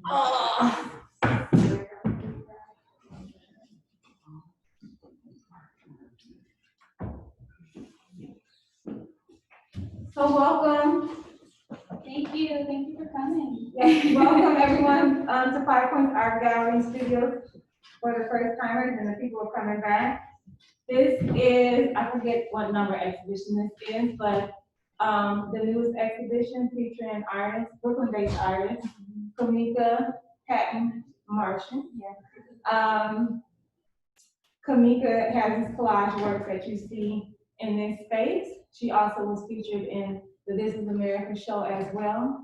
Oh. So welcome. Thank you for coming. Yes, welcome everyone to Five Points Art Gallery Studios for the first timers and the people who are coming back. This is, I forget what number exhibition this is, but the newest exhibition featuring artists, Brooklyn-based artists, Komikka Patton, Martian. Komikka has these collage works that you see in this space. She also was featured in the This Is America show as well.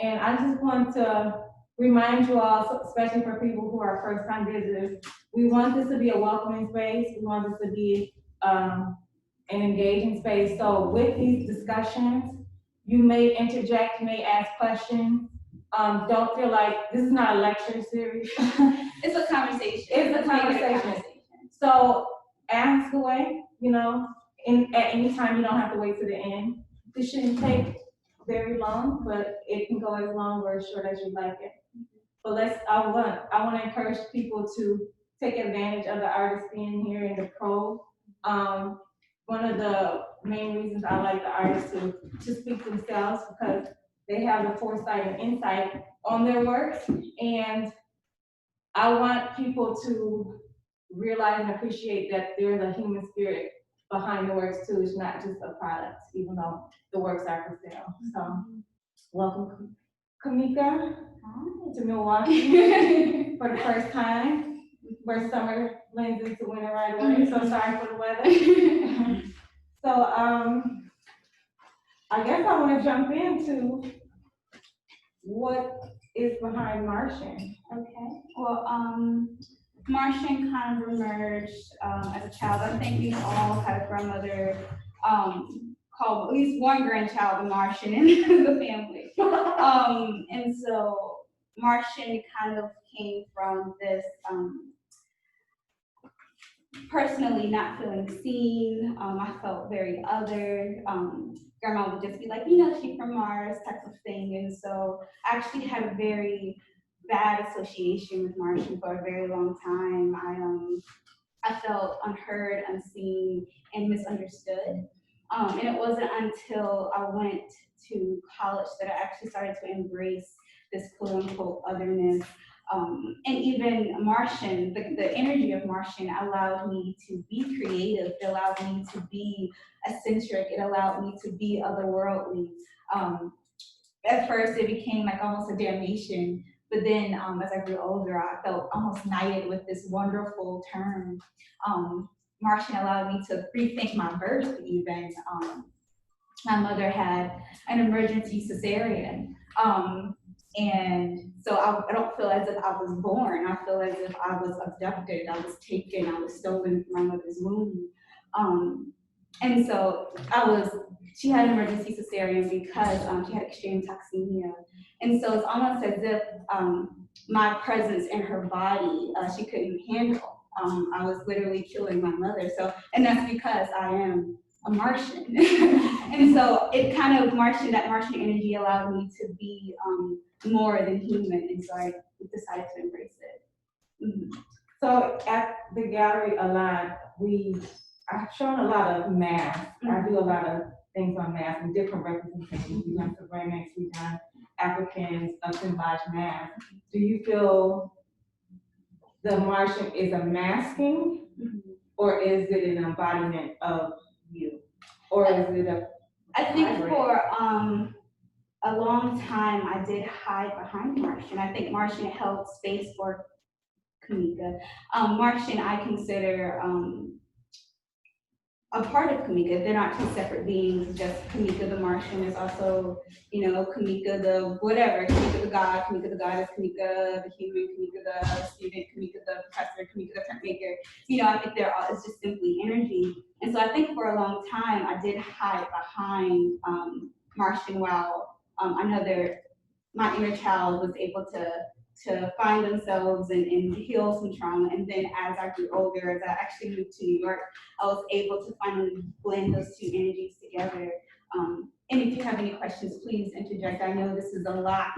And I just want to remind you all, especially for people who are first-time visitors, we want this to be a welcoming space. We want this to be an engaging space. So with these discussions, you may interject, you may ask questions. Don't feel like, this is not a lecture series. It's a conversation. It's a conversation. So ask away, at any time. You don't have to wait to the end. This shouldn't take very long, but it can go as long or as short as you like it. But I want to encourage people to take advantage of the artists being here in the pro. One of the main reasons I like the artists to speak themselves, because they have the foresight and insight on their works, and I want people to realize and appreciate that there's a human spirit behind the works too. It's not just a product, even though the works are for sale. So, welcome, Komikka, to Milwaukee for the first time, where summer blends into winter right away. So sorry for the weather. So, I guess I want to jump into what is behind Martian. Okay. Well, Martian kind of emerged as a child. I think we all had a grandmother called at least one grandchild, a Martian in the family. And so Martian kind of came from this personally not feeling seen. I felt very other. Grandma would just be like, she's from Mars type of thing. And so I actually had a very bad association with Martian for a very long time. I felt unheard, unseen, and misunderstood. And it wasn't until I went to college that I actually started to embrace this quote unquote otherness. And even Martian, the energy of Martian allowed me to be creative. It allowed me to be eccentric. It allowed me to be otherworldly. At first, it became like almost a damnation. But then as I grew older, I felt almost knighted with this wonderful term. Martian allowed me to rethink my birth even. My mother had an emergency cesarean. And so I don't feel as if I was born. I feel as if I was abducted, I was taken, I was stolen from my mother's womb. And so she had an emergency cesarean because she had extreme toxemia. And so it's almost as if my presence in her body, she couldn't handle. I was literally killing my mother. So, and that's because I am a Martian. And so it kind of that Martian energy allowed me to be more than human. And so I decided to embrace it. Mm-hmm. So at the gallery a lot, I've shown a lot of masks. I do a lot of things on masks and different representations. We've done ceramics, we've done Africans, assemblage masks. Do you feel the Martian is a masking, or is it an embodiment of you? Or is it I think for a long time I did hide behind Martian. I think Martian held space for Komikka. Martian I consider a part of Komikka. They're not two separate beings. Just Komikka the Martian is also, Komikka the whatever, Komikka the god, Komikka the goddess, Komikka the human, Komikka the student, Komikka the professor, Komikka the printmaker. I think it's just simply energy. And so I think for a long time I did hide behind Martian while my inner child was able to find themselves and heal some trauma. And then as I grew older, as I actually moved to New York, I was able to finally blend those two energies together. And if you have any questions, please interject. I know this is a lot,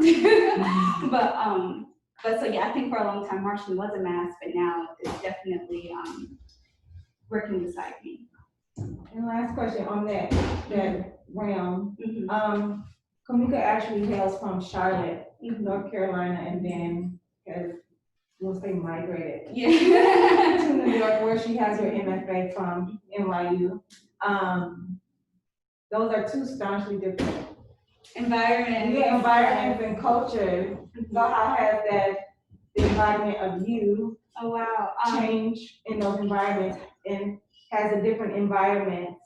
but but so yeah, I think for a long time Martian was a mask, but now it's definitely working beside me. And last question on that realm. Mhm. Komikka actually hails from Charlotte, Mhm. North Carolina, and then has, we'll say, migrated Yeah. to New York, where she has her MFA from NYU. Those are two staunchly different Environment. environments and cultures. So how has that the environment of you Oh wow. change in those environments, and has a different environment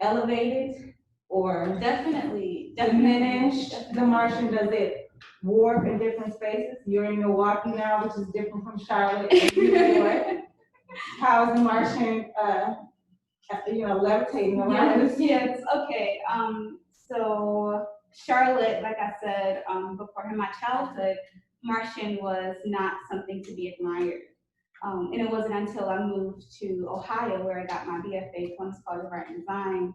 elevated or Definitely. diminished the Martian? Does it warp in different spaces? You're in Milwaukee now, which is different from Charlotte and New York. How is the Martian, levitating around Yes, this? yes, okay. So Charlotte, like I said, before in my childhood, Martian was not something to be admired. And it wasn't until I moved to Ohio where I got my BFA, Columbus College of Art and Design,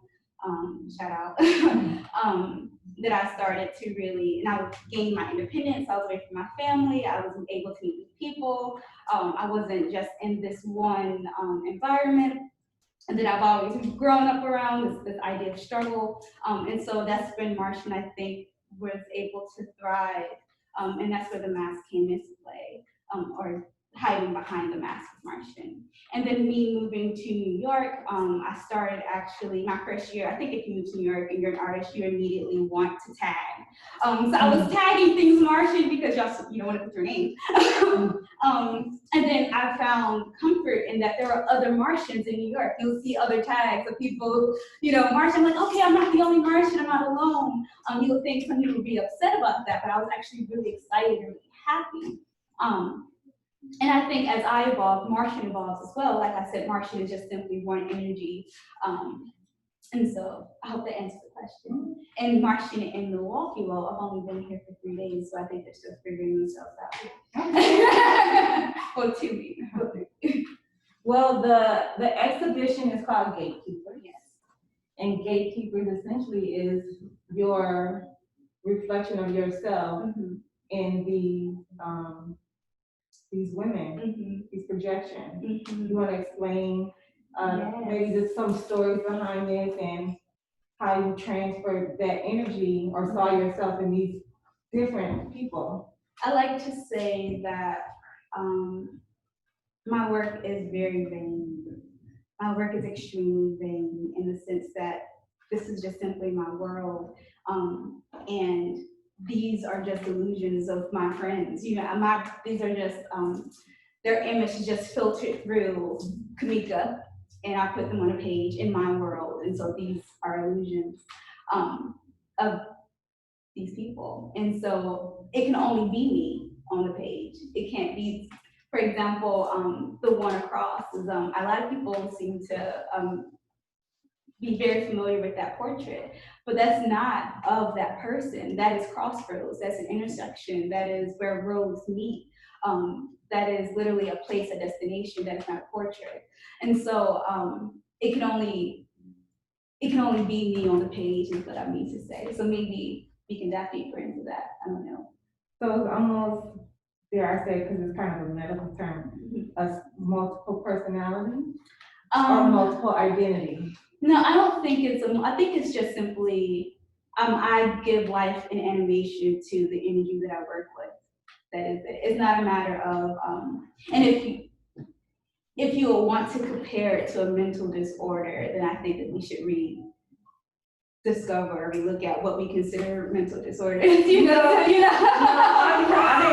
shout out, that I started to really, and I gained my independence. I was away from my family. I was able to meet with people. I wasn't just in this one environment that I've always grown up around, this idea of struggle. And so that's when Martian, I think, was able to thrive. And that's where the mask came into play, or hiding behind the mask of Martian. And then me moving to New York, I started actually my first year. I think if you move to New York and you're an artist, you immediately want to tag. So I was tagging things Martian because you don't want to put your name. And then I found comfort in that there are other Martians in New York. You'll see other tags of people, Martian. I'm like, okay, I'm not the only Martian, I'm not alone. You'll think some people would be upset about that, but I was actually really excited and really happy. And I think as I evolve, Martian evolves as well. Like I said, Martian is just simply one energy. And so I hope that answers the question. And Martian in Milwaukee, well, I've only been here for 3 days, so I think they're still figuring themselves out. Well, 2 weeks. Well, the exhibition is called Gatekeepers. Yes. And Gatekeepers essentially is your reflection of yourself in these women, these projections. You want to explain maybe just some stories behind this and how you transferred that energy or saw yourself in these different people? I like to say that my work is very vain. My work is extremely vain in the sense that this is just simply my world. And these are just illusions of my friends. These are just, their image is just filtered through Komikka, and I put them on a page in my world. And so these are illusions of these people. And so it can only be me on the page. It can't be, for example, the one across is, a lot of people seem to be very familiar with that portrait, but that's not of that person. That is crossroads, that's an intersection, that is where roads meet. That is literally a place, a destination, that is not a portrait. And so it can only be me on the page is what I mean to say. So maybe we can dive deeper into that, I don't know. So it's almost, dare I say, because it's kind of a medical term, a multiple personality or multiple identity? No, I don't think I think it's just simply, I give life and animation to the energy that I work with. That is it. It's not a matter of, and if you want to compare it to a mental disorder, then I think that we should rediscover or relook at what we consider mental disorders. I didn't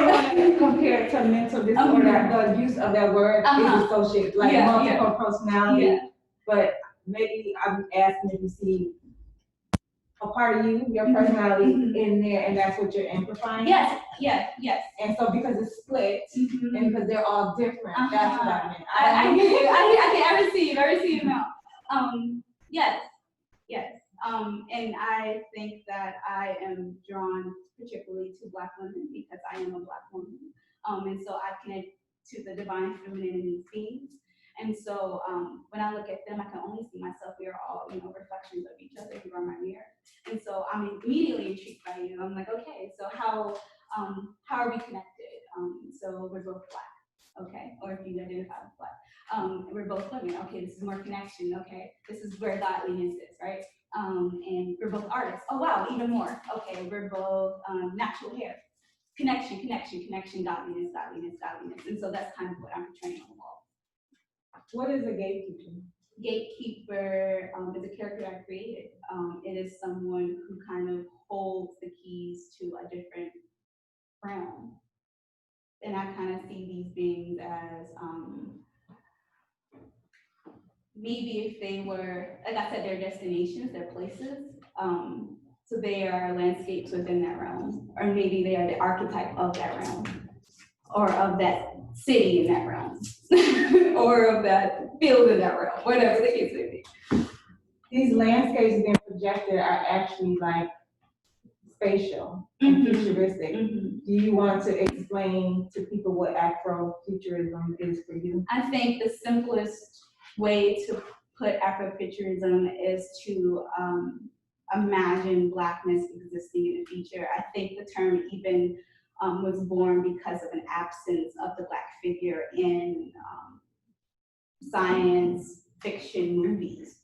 want to compare it to mental disorder. The use of that word is associated, like multiple personality. But maybe I'm asking if you see a part of you, your personality in there, and that's what you're amplifying? Yes. And so because it's split, and because they're all different, that's what I meant. I get you. I receive now. Yes. And I think that I am drawn particularly to Black women because I am a Black woman. And so I connect to the divine feminine in these beings. And so when I look at them, I can only see myself. We are all, reflections of each other. You are my mirror. And so I'm immediately intrigued by you. I'm like, okay, so how are we connected? So we're both Black, okay? Or if you identify as Black. We're both women, okay, this is more connection, okay? This is where godliness is, right? And we're both artists. Oh wow, even more. Okay, we're both natural hair. Connection, connection, connection, godliness, godliness, godliness. And so that's kind of what I'm portraying on the wall. What is a gatekeeper? Gatekeeper is a character I created. It is someone who kind of holds the keys to a different realm. And I kind of see these beings as maybe if they were, like I said, their destinations, their places. So they are landscapes within that realm, or maybe they are the archetype of that realm, or of that city in that realm, or of that field in that realm, whatever the case may be. These landscapes being projected are actually like spatial and futuristic. Do you want to explain to people what Afrofuturism is for you? I think the simplest way to put Afrofuturism is to imagine Blackness existing in the future. I think the term even was born because of an absence of the Black figure in science fiction movies.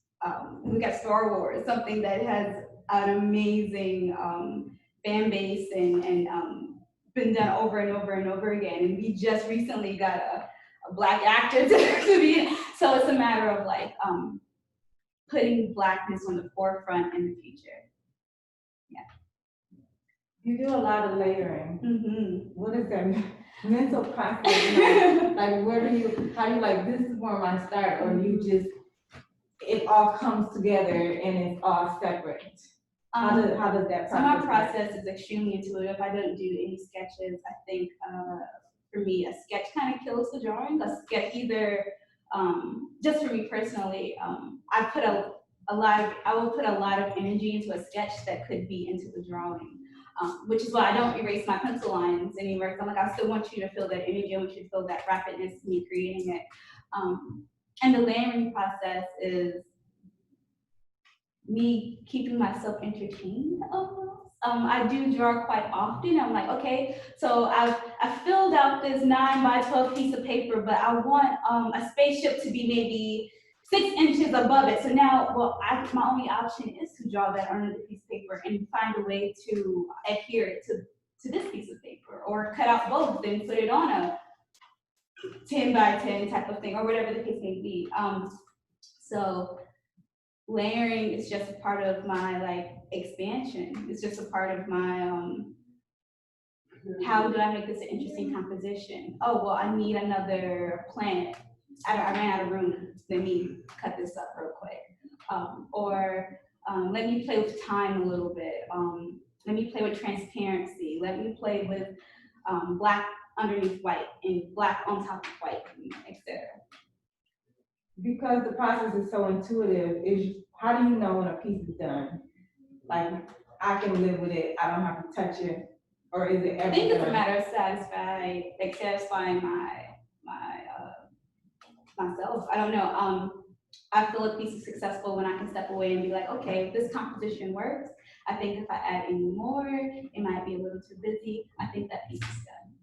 We got Star Wars, something that has an amazing fan base and been done over and over and over again. And we just recently got a Black actor to be in. So it's a matter of like putting Blackness on the forefront in the future. Yeah. You do a lot of layering. Mm-hmm. What is that mental process? Like where do you, how do you like, this is where my start, or you just, it all comes together and it's all separate? How does that process So my work? process is extremely intuitive. I don't do any sketches. I think for me, a sketch kind of kills the drawing. A sketch either, just for me personally, I will put a lot of energy into a sketch that could be into the drawing, which is why I don't erase my pencil lines anywhere. I'm like, I still want you to feel that energy. I want you to feel that rapidness, me creating it. And the layering process is me keeping myself entertained almost. I do draw quite often. I'm like, okay, so I filled out this 9x12 piece of paper, but I want a spaceship to be maybe 6 inches above it. So now, well, my only option is to draw that on another piece of paper and find a way to adhere it to this piece of paper, or cut out both and put it on a 10x10 type of thing, or whatever the case may be. So layering is just a part of my like expansion. It's just a part of my how do I make this an interesting composition? Oh well, I need another planet. I ran out of room. Let me cut this up real quick. Or let me play with time a little bit. Let me play with transparency. Let me play with black underneath white and black on top of white, etc. Because the process is so intuitive, how do you know when a piece is done? Like, I can live with it, I don't have to touch it, or is it everything? I think it's a matter of satisfying myself. I don't know. I feel a piece is successful when I can step away and be like, okay, if this composition works, I think if I add any more, it might be a little too busy. I think that piece is done,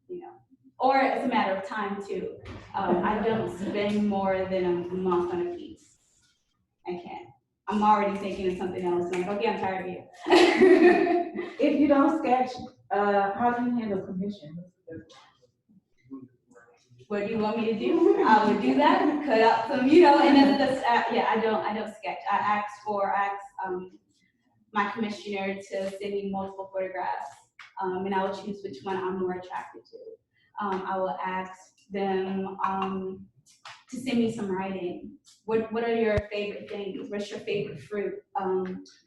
you know. Or it's a matter of time too. I don't spend more than a month on a piece. I can't. I'm already thinking of something else. I'm like, okay, I'm tired of you. If you don't sketch, how do you handle commissions? What do you want me to do? I would do that, cut out some, you know, and then yeah, I don't sketch. I ask my commissioner to send me multiple photographs, and I will choose which one I'm more attracted to. I will ask them to send me some writing. What are your favorite things? What's your favorite fruit?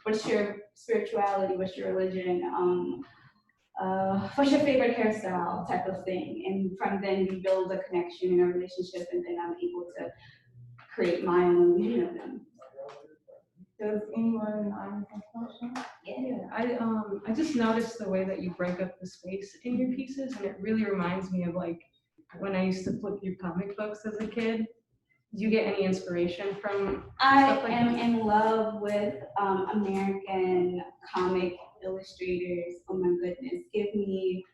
What's your spirituality? What's your religion? What's your favorite hairstyle, type of thing? And from then we build a connection and a relationship, and then I'm able to create my own vision of them. Does anyone in the audience have questions? Yeah, I just noticed the way that you break up the space in your pieces, and it really reminds me of like when I used to flip through comic books as a kid. Do you get any inspiration from I stuff like am that? in love with American comic illustrators. Oh my goodness, give me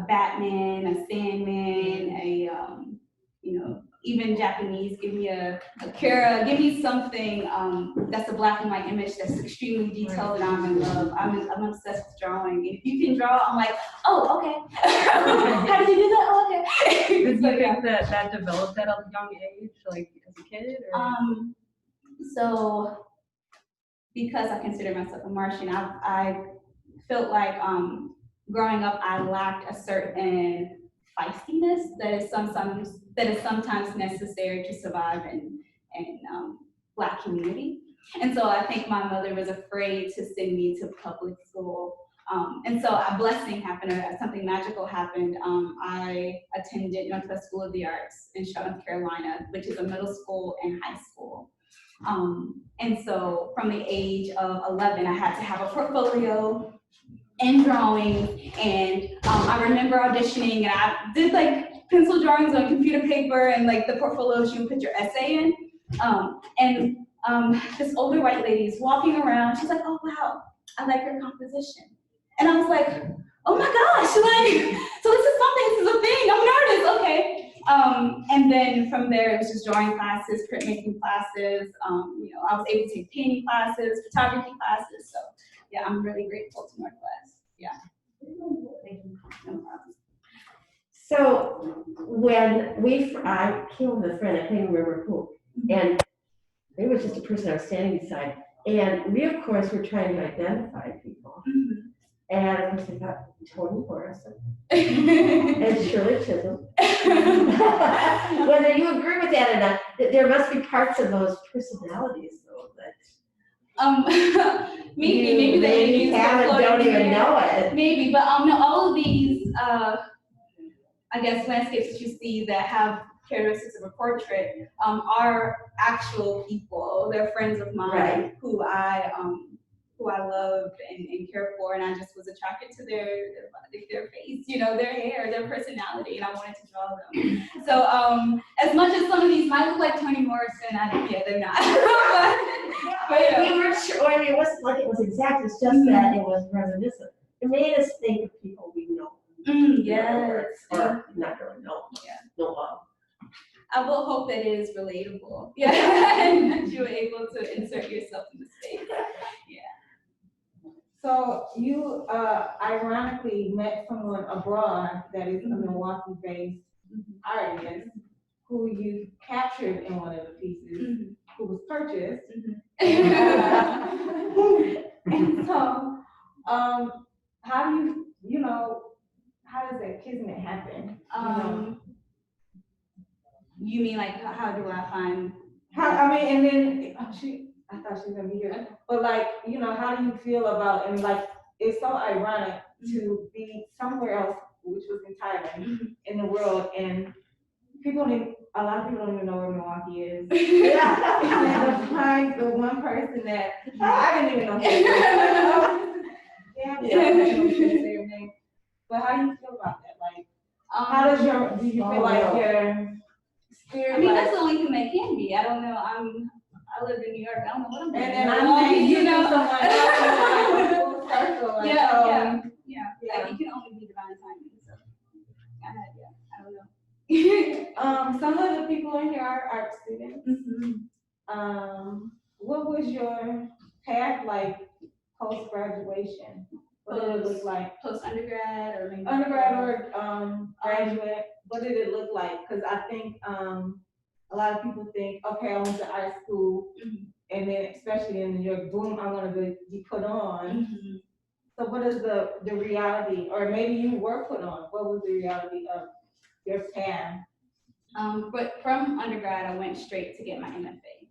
Batman, a Sandman, even Japanese. Give me a Kira. Give me something that's a black and white image that's extremely detailed, and I'm in love. I'm obsessed with drawing. And if you can draw, I'm like, oh, okay. How did you do that? Oh, okay. Did you think that developed at a young age, like as a kid? Or? So because I consider myself a Martian, I felt like growing up I lacked a certain feistiness that is sometimes necessary to survive in Black community. And so I think my mother was afraid to send me to public school. And so a blessing happened, or something magical happened. I went to a School of the Arts in Charlotte, North Carolina, which is a middle school and high school. And so from the age of 11, I had to have a portfolio and drawing. And I remember auditioning, and I did like pencil drawings on computer paper, and like the portfolios you would put your essay in. This older white lady is walking around. She's like, oh, wow, I like your composition. And I was like, oh my gosh, like, so this is a thing, I'm an artist, okay. And then from there, it was just drawing classes, printmaking classes. I was able to take painting classes, photography classes. So yeah, I'm really grateful to Northwest. Yeah. No problem. So when I came with a friend, I played in River Pool, and there was just a person I was standing beside, and we of course were trying to identify people. Mm-hmm. And of course I got Toni Morrison and Shirley Chisholm. Whether you agree with that or not, there must be parts of those personalities though that maybe they don't even know it. Maybe, but no, all of these I guess landscapes that you see that have characteristics of a portrait are actual people. They're friends of mine, right, who I love and care for, and I just was attracted to their face, their hair, their personality, and I wanted to draw them. So as much as some of these might look like Toni Morrison, they're not. but we weren't sure. I mean, it wasn't like it was exact. It's just that it was reminiscent. It made us think of people we know. Yes. Or not really know. Yeah. No. I will hope that it is relatable. Yeah. And that you were able to insert yourself in the space. Yeah. So you ironically met someone abroad that is a Milwaukee-based artist who you captured in one of the pieces, who was purchased. And so, how do how does that kismet happen? You mean like how do I find? And then I thought she was gonna be here, but like, how do you feel about, and like, it's so ironic to be somewhere else, which was in Thailand, in the world, and a lot of people don't even know where Milwaukee is. And to find the one person that I didn't even know. Their name. But how do you feel about that? Like, how do you feel like your spirit? That's the only thing they can be. I don't know. I live in New York. I don't know what I'm doing. And I'm saying, someone else, like a full circle. Like, yeah. Like, you can only be divine timing. So, I don't know. Some of the people in here are art students. What was your path like post-graduation? What did it look like? Post-undergrad or maybe? Undergrad or graduate, what did it look like? Because I think a lot of people think, okay, I went to art school, and then especially in New York, boom, I want to be put on. So what is the reality, or maybe you were put on, what was the reality of your path? But from undergrad, I went straight to get my MFA.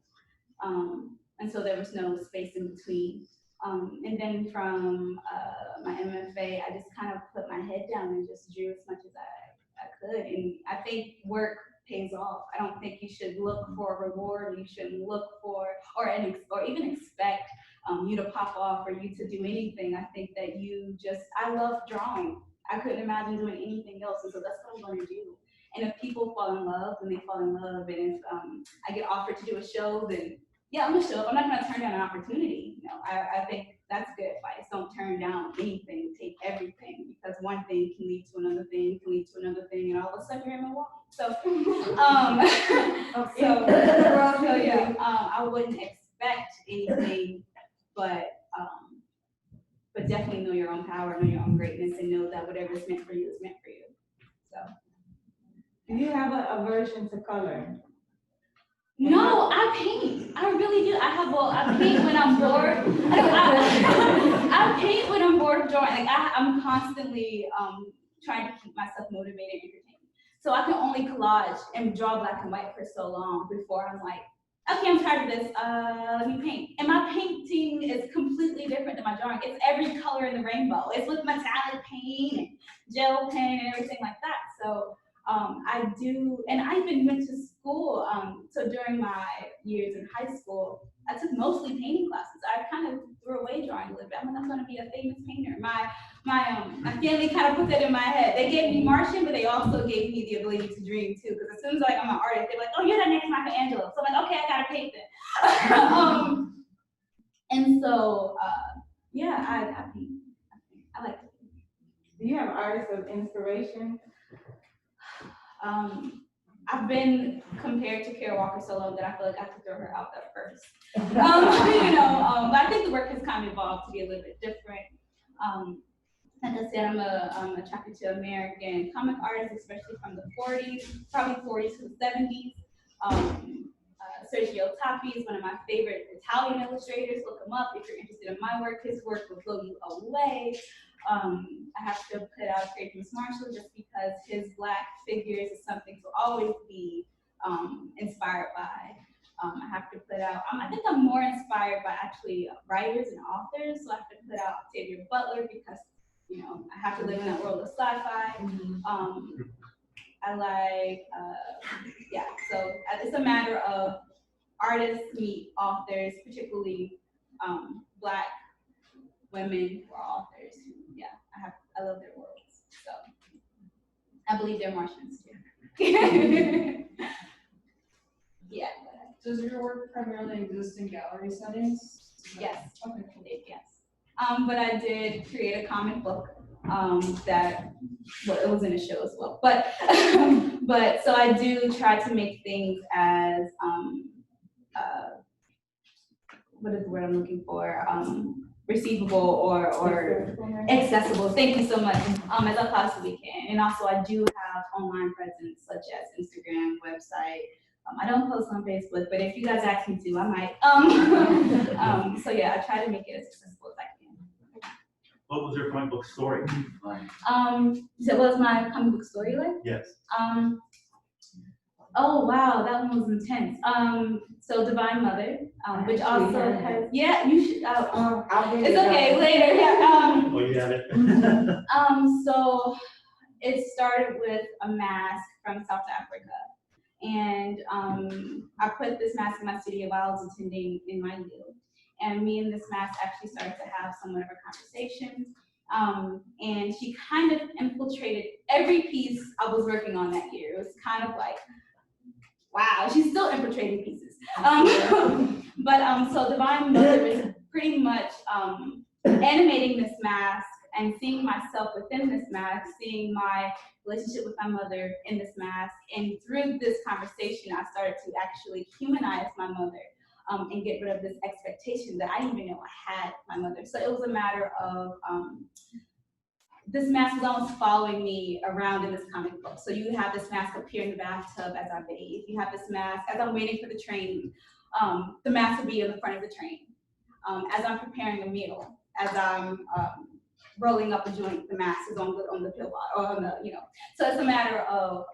And so there was no space in between. And then from my MFA, I just kind of put my head down and just drew as much as I could. And I think work pays off. I don't think you should look for a reward. You shouldn't look for, or even expect you to pop off or you to do anything. I think that I love drawing. I couldn't imagine doing anything else. And so that's what I'm going to do. And if people fall in love, then they fall in love. And if I get offered to do a show, then yeah, I'm gonna show up. I'm not gonna turn down an opportunity. I think that's good advice. Don't turn down anything, take everything, because one thing can lead to another thing, can lead to another thing, and all of a sudden you're in Milwaukee. So, so yeah, I wouldn't expect anything, but definitely know your own power, know your own greatness, and know that whatever is meant for you is meant for you. So. Do you have an aversion to color? No, I paint. I really do. I paint when I'm bored. I paint when I'm bored of drawing. Like I'm constantly trying to keep myself motivated and entertained. So I can only collage and draw black and white for so long before I'm like, okay, I'm tired of this. Let me paint. And my painting is completely different than my drawing. It's every color in the rainbow. It's with metallic paint and gel pen and everything like that. So I do, and I even went to school. So during my years in high school, I took mostly painting classes. I kind of threw away drawing a little bit. I'm like, I'm going to be a famous painter. My family kind of put that in my head. They gave me Martian, but they also gave me the ability to dream too. Because as soon as I'm an artist, they're like, oh, you're that next Michelangelo. So I'm like, okay, I got to paint then. And so, yeah, I paint. I like to paint. Do you have artists of inspiration? I've been compared to Kara Walker so long that I feel like I have to throw her out there first. But I think the work has kind of evolved to be a little bit different. Like I said, I'm attracted to American comic artists, especially from the 40s, probably 40s to the 70s. Sergio Tappi is one of my favorite Italian illustrators. Look him up if you're interested in my work. His work will blow you away. I have to put out Creative Martial just because his Black figures is something to always be inspired by. I have to put out, I think I'm more inspired by actually writers and authors. So I have to put out Octavia Butler because, I have to live in that world of sci-fi. I like, so it's a matter of artists meet authors, particularly Black women who are authors who, I love their worlds. So I believe they're Martians too. Yeah. Does your work primarily exist in gallery settings? Yes. Okay. Yes. But I did create a comic book that, it was in a show as well. But so I do try to make things as what is the word I'm looking for? Receivable or accessible. Thank you so much. As I possibly can. And also I do have online presence such as Instagram, website. I don't post on Facebook, but if you guys ask me to, I might. So yeah, I try to make it as accessible as I can. What was your comic book story like? So what was my comic book story like? Yes. Oh wow, that one was intense. So Divine Mother, which also has, yeah, you should. It's okay, later. Yeah. Oh, you have it. So it started with a mask from South Africa, and I put this mask in my studio while I was attending in my youth, and me and this mask actually started to have somewhat of a conversation. And she kind of infiltrated every piece I was working on that year. It was kind of like, wow, she's still infiltrating pieces. So Divine Mother is pretty much animating this mask and seeing myself within this mask, seeing my relationship with my mother in this mask. And through this conversation, I started to actually humanize my mother and get rid of this expectation that I didn't even know I had my mother. So it was a matter of, this mask was almost following me around in this comic book. So you have this mask appear in the bathtub as I bathe. You have this mask as I'm waiting for the train. The mask will be in the front of the train. As I'm preparing a meal, as I'm rolling up a joint, the mask is on the pill bottle, or on the, So it's a matter of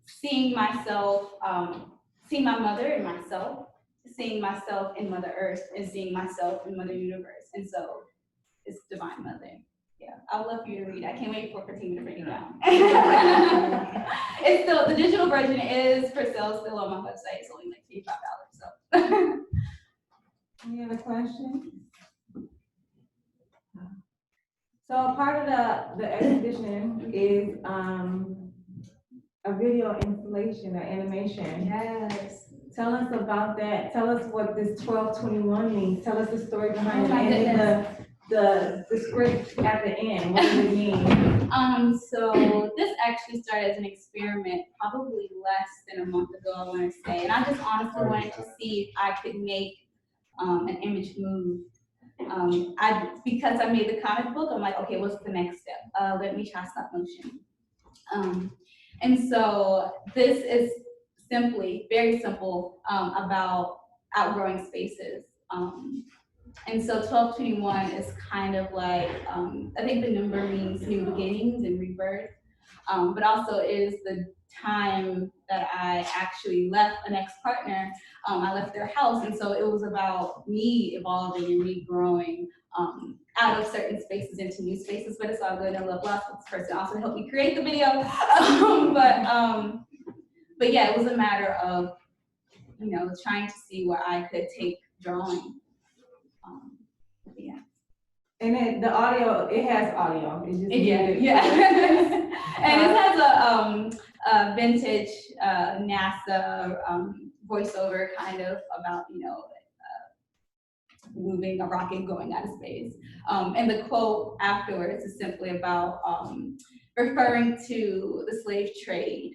seeing myself, seeing my mother in myself, seeing myself in Mother Earth, and seeing myself in Mother Universe. And so it's Divine Mother. Yeah, I would love for you to read. I can't wait for Fatima to bring it down. It's still, the digital version is for sale still on my website. It's only like $35, so. Any other questions? So part of the exhibition is a video installation or animation. Yes. Tell us about that. Tell us what this 1221 means. Tell us the story behind Oh it. my And then the script at the end. What does it mean? So this actually started as an experiment probably less than a month ago, I want to say. And I just honestly wanted to see if I could make an image move. Because I made the comic book, I'm like, okay, what's the next step? Let me try stop motion. And so this is simply, very simple, about outgrowing spaces. And so 1221 is kind of like, I think the number means new beginnings and rebirth, but also it is the time that I actually left an ex-partner. I left their house, and so it was about me evolving and me growing out of certain spaces into new spaces, but it's all good. I love lots of this person also helped me create the video. But yeah, it was a matter of, you know, trying to see where I could take drawing. Yeah. And the audio, it has audio. It just Yeah, needed- yeah. And it has a vintage NASA voiceover kind of about, you know, moving a rocket going out of space. And the quote afterwards is simply about referring to the slave trade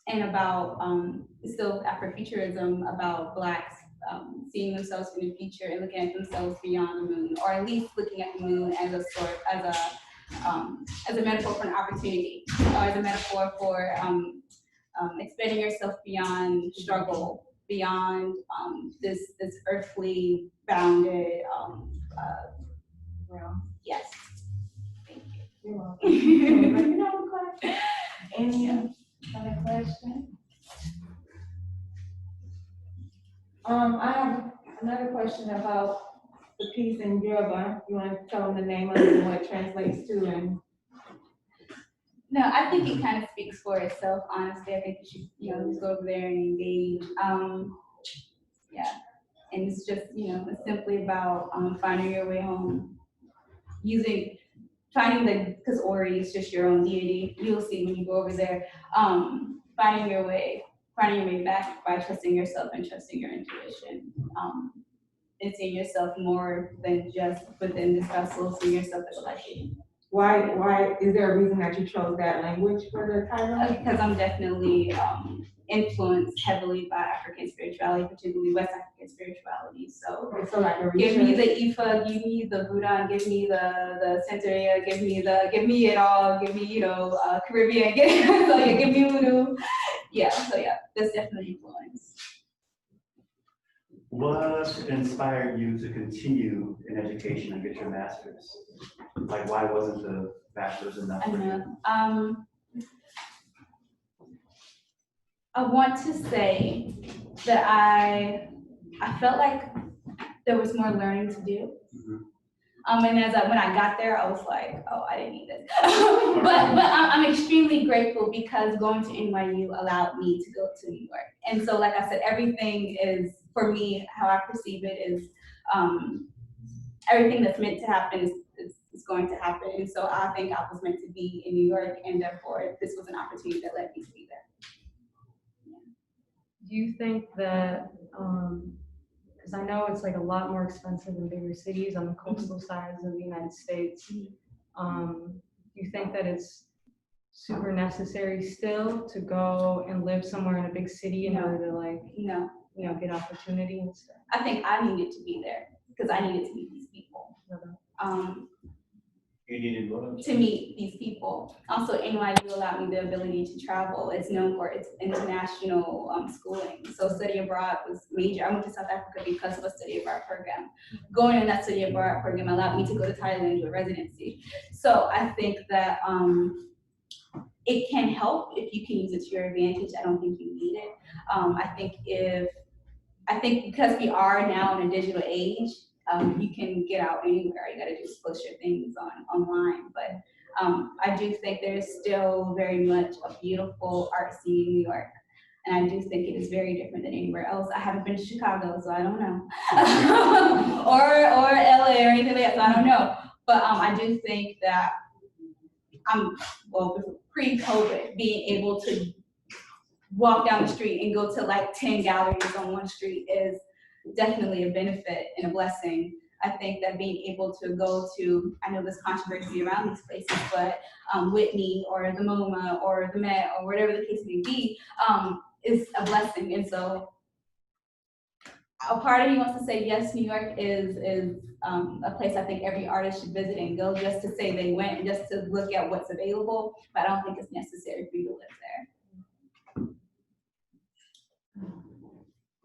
and about still Afrofuturism, about Blacks seeing themselves in the future and looking at themselves beyond the moon, or at least looking at the moon as a sort as a metaphor for an opportunity, or as a metaphor for expanding yourself beyond struggle, beyond this earthly bounded realm. Yes. Thank You're welcome. You know, question? Any other question? I have another question about the piece in Europa. You want to tell them the name of it and what it translates to? And No, I think it kind of speaks for itself, honestly. I think you should, you know, just go over there and engage. Yeah, and it's just, you know, it's simply about finding your way home. Because Ori is just your own deity. You'll see when you go over there. Finding your way back by trusting yourself and trusting your intuition. And seeing yourself more than just within this vessel, seeing yourself as a light being. why is there a reason that you chose that language for the title? Because I'm definitely influenced heavily by African spirituality, particularly West African spirituality. So So like a give me research. the Ifa, give me the Buddha, give me the Santeria, give me it all, give me, you know, Caribbean, give me voodoo. Yeah, so yeah, that's definitely influence. What inspired you to continue in education and get your master's? Like, why wasn't the bachelor's enough I for you? know. I want to say that I felt like there was more learning to do. Mhm. And when I got there, I was like, oh, I didn't need this. but I'm extremely grateful because going to NYU allowed me to go to New York. And so, like I said, everything is, for me, how I perceive it is, everything that's meant to happen is going to happen. And so I think I was meant to be in New York, and therefore this was an opportunity that led me to be there. Do you think that, because I know it's like a lot more expensive in bigger cities on the coastal sides of the United States, do you think that it's super necessary still to go and live somewhere in a big city in No. order to like, No, you know, get opportunity and stuff? I think I needed to be there because I needed to meet these people. You needed what? To meet these people. Also, NYU allowed me the ability to travel. It's known for its international schooling. So study abroad was major. I went to South Africa because of a study abroad program. Going in that study abroad program allowed me to go to Thailand and do a residency. So I think that it can help if you can use it to your advantage. I don't think you need it. I think because we are now in a digital age, you can get out anywhere. You gotta just post your things online. But I do think there's still very much a beautiful art scene in New York. And I do think it is very different than anywhere else. I haven't been to Chicago, so I don't know. or LA or anything like that, so I don't know. But I do think that pre-COVID, being able to walk down the street and go to like 10 galleries on one street is definitely a benefit and a blessing. I think that being able to go to, I know there's controversy around these places, but Whitney or the MoMA or the Met or whatever the case may be, is a blessing. And so a part of me wants to say, yes, New York is a place I think every artist should visit and go just to say they went and just to look at what's available, but I don't think it's necessary for you to live there.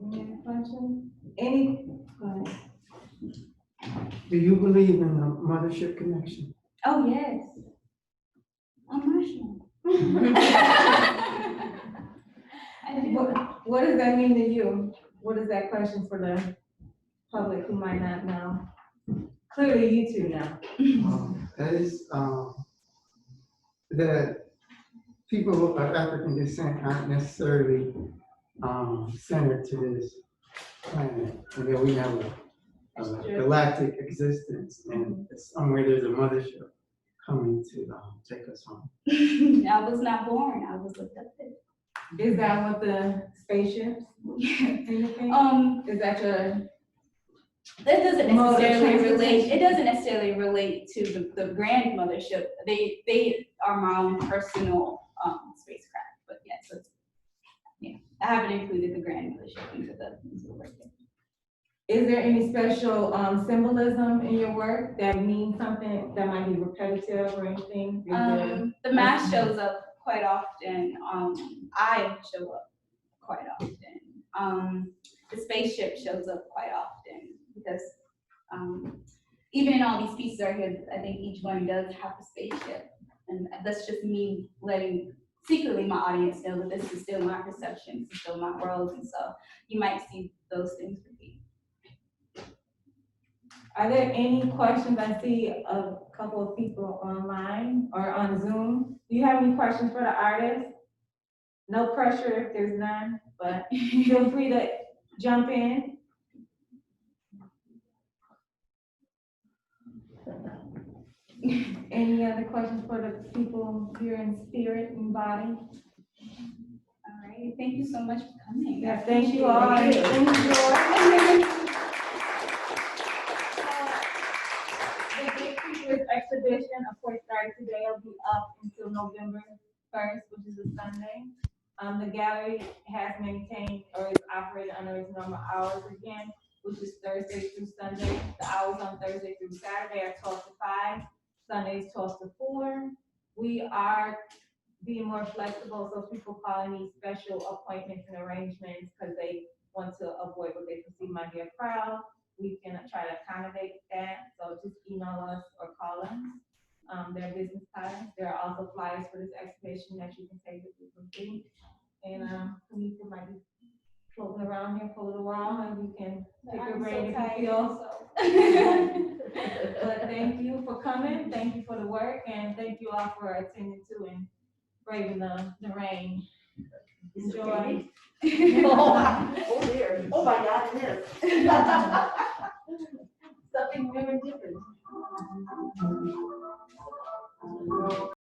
Any questions? Any, go ahead. Do you believe in the Mothership Connection? Oh, yes. I'm Martian. I do. What does that mean to you? What is that question for the public who might not know? Clearly you two know. That is, that people of African descent aren't necessarily centered to this planet, and that we have a galactic existence, and somewhere there's a mothership coming to take us home. I was not born, I was adopted. Is that what the spaceships indicate? Is that your, That doesn't Mode of necessarily relate, transportation. it doesn't necessarily relate to the grand mothership. They are my own personal spacecraft, but yes, I haven't included the grand mothership into the work yet. is there any special symbolism in your work that means something that might be repetitive or anything? Is there- The mask shows up quite often. I show up quite often. The spaceship shows up quite often because even in all these pieces are here, I think each one does have a spaceship, and that's just me letting secretly my audience know that this is still my perception, this is still my world, and so you might see those things repeat. Are there any questions? I see a couple of people online or on Zoom. Do you have any questions for the artist? No pressure if there's none, but feel free to jump in. Any other questions for the people here in spirit and body? All right, thank you so much for coming. Yeah, thank you all. Enjoy. The Gatekeepers exhibition, of course, started today. It'll be up until November 1st, which is a Sunday. The gallery has maintained or is operated under its normal hours again, which is Thursday through Sunday. The hours on Thursday through Saturday are 12 to 5, Sundays 12 to 4. We are being more flexible, so people calling me special appointments and arrangements because they want to avoid what they perceive might be a crowd. We can try to accommodate that, so just email us or call us. There are business cards. There are also flyers for this exhibition that you can take with you for free. And Komikka might be floating around here for a little while, and we can pick your brain if you feel. But thank you for coming. Thank you for the work, and thank you all for attending to and braving the rain. Enjoy. Oh dear, oh my God, it is. Something new and different.